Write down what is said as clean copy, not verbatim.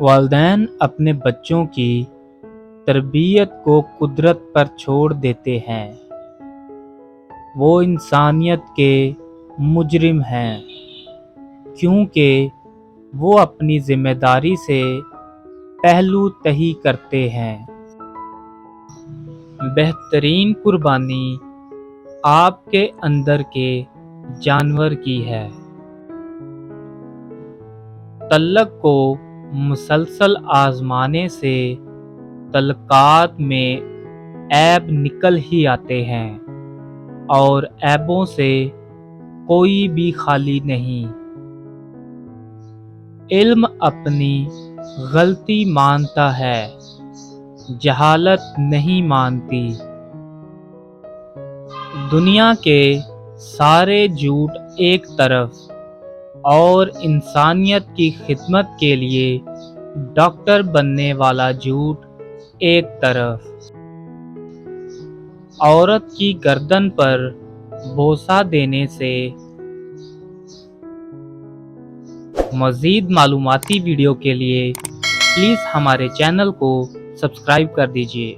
والدین اپنے بچوں کی تربیت کو قدرت پر چھوڑ دیتے ہیں۔ وہ انسانیت کے مجرم ہیں کیونکہ وہ اپنی ذمہ داری سے پہلو تہی کرتے ہیں۔ بہترین قربانی آپ کے اندر کے جانور کی ہے۔ تعلق کو مسلسل آزمانے سے تعلقات میں عیب نکل ہی آتے ہیں اور عیبوں سے کوئی بھی خالی نہیں۔ علم اپنی غلطی مانتا ہے، جہالت نہیں مانتی۔ دنیا کے سارے جھوٹ ایک طرف اور انسانیت کی خدمت کے لیے ڈاکٹر بننے والا جھوٹ ایک طرف۔ عورت کی گردن پر بوسہ دینے سے۔ مزید معلوماتی ویڈیو کے لیے پلیز ہمارے چینل کو سبسکرائب کر دیجیے۔